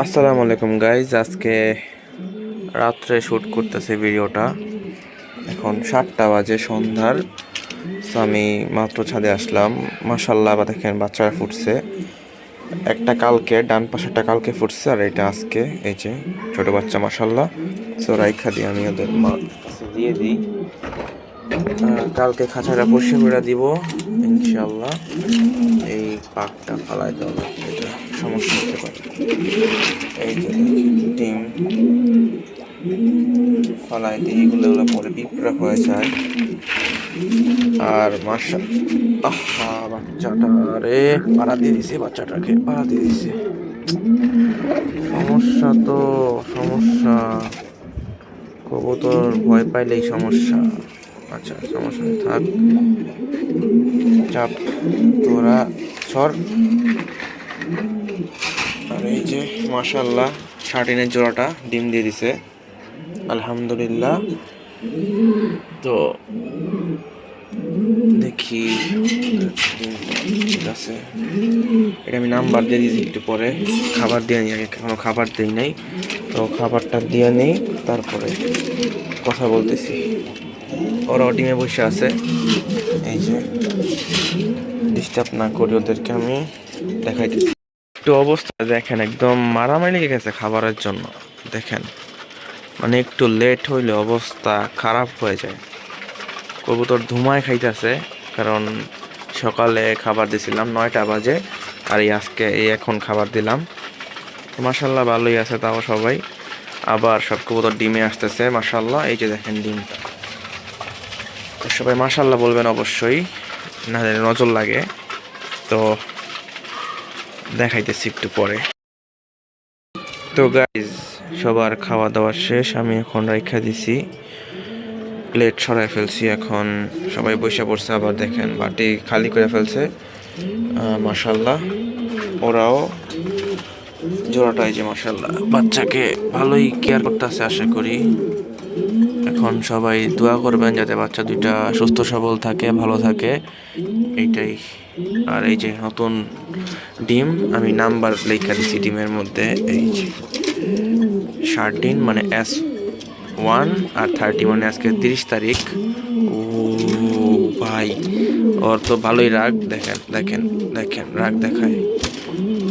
আসসালামু আলাইকুম গাইজ, আজকে রাত্রে শ্যুট করতেছে ভিডিওটা। এখন 7টা বাজে সন্ধ্যার। আমি মাত্র ছাদে আসলাম। মাশাল্লাহ, বা দেখেন বাচ্চারা ফুটছে। একটা কালকে, ডান পাশেরটা কালকে ফুটছে, আর এটা আজকে। এই যে ছোট বাচ্চা, মাশাল্লাহ। সো রাইখা দিই, আমি ওদের মা দিয়ে দিই। কালকে খাঁচাটা পরিষ্কার করে দিব ইনশাল্লাহ। এই পাকটা ফালাইতে হবে, এটা সমস্যা হতে পারে। এই যে ডিম ফালাই দিয়ে এগুলো পরে পিঁপড়া হয়ে যায়। আর বাচ্চাটা রে পাড়া দিয়ে দিছে, বাচ্চাটাকে পাড়া দিয়ে দিছে। সমস্যা তো সমস্যা, কবুতর ভয় পাইলেই সমস্যা। আচ্ছা, সমস্যা নেই, থাক, চাপ, তোরা সর। আর এই যে মাশাল্লাহ, শার্টিনের জোড়াটা ডিম দিয়ে দিছে, আলহামদুলিল্লাহ। তো দেখি, ঠিক আছে, এটা আমি নাম্বার দিয়ে দিয়েছি, একটু পরে খাবার দিয়ে নিই। এখনো খাবার দিই নাই, তো খাবারটা দিয়ে নেই, তারপরে কথা বলতেছি। ওরাও ডিমে বসে আছে। এই যে ডিস্টার্ব না করি ওদেরকে, আমি দেখাইতেছি। একটু অবস্থা দেখেন, একদম মারামারি লেগে গেছে খাবারের জন্য। দেখেন, মানে একটু লেট হইলে অবস্থা খারাপ হয়ে যায়। কবুতর ধুমায় খাইতেছে, কারণ সকালে খাবার দিছিলাম 9টা বাজে, আর আজকে এখন খাবার দিলাম। মাশাল্লাহ ভালোই আছে তাও সবাই। আবার সব কবুতর ডিমে আসতেছে, মাশাল্লাহ। এই যে দেখেন ডিমটা, তো সবাই মাশাল্লাহ বলবেন অবশ্যই, না নজর লাগে। তো দেখাইতেছি একটু পরে। তো গাইজ, সবার খাওয়া দাওয়া শেষ, আমি এখন রাইখা দিছি, প্লেট সরাই ফেলছি। এখন সবাই বসে পড়ছে, আবার দেখেন বাটি খালি করে ফেলছে, মাশাল্লাহ। ওরাও জোড়াটাই যে মাশাল্লাহ বাচ্চাকে ভালোই কেয়ার করতেছে, আশা করি। এখন সবাই দোয়া করবেন যাতে বাচ্চা দুইটা সুস্থ সবল থাকে, ভালো থাকে, এইটাই। আর এই যে নতুন ডিম, আমি নাম্বার লেখা দিচ্ছি ডিমের মধ্যে। এই যে 13 মানে S1, আর 30 মানে আজকে 30 তারিখ। ও ভাই, ওর তো ভালোই রাগ, দেখেন দেখেন দেখেন, রাগ দেখায়,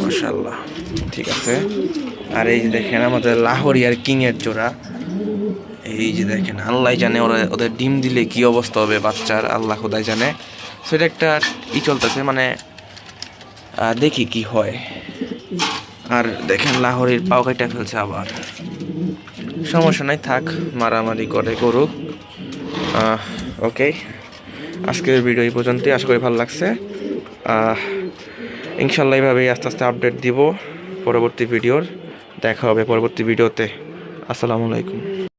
মাশাল্লাহ। ঠিক আছে। আর এই যে দেখেন আমাদের লাহোরি আর কিং এর জোড়া। এই যে দেখেন, আল্লাহ জানে ওরা ওদের ডিম দিলে কি অবস্থা হবে বাচ্চার, আল্লাহ খোদাই জানে। সেটা একটা চলতেছে, মানে দেখি কি হয়। আর দেখেন লাহোরির পাও কাটা ফেলছে আবার। সমস্যা নাই, থাক, মারামারি করে করুক। ওকে, আজকের ভিডিও এই পর্যন্তই। আশা করি ভালো লাগছে। ইনশাল্লাহ এইভাবেই আস্তে আস্তে আপডেট দিব পরবর্তী ভিডিওর। দেখা হবে পরবর্তী ভিডিওতে। আসসালামু আলাইকুম।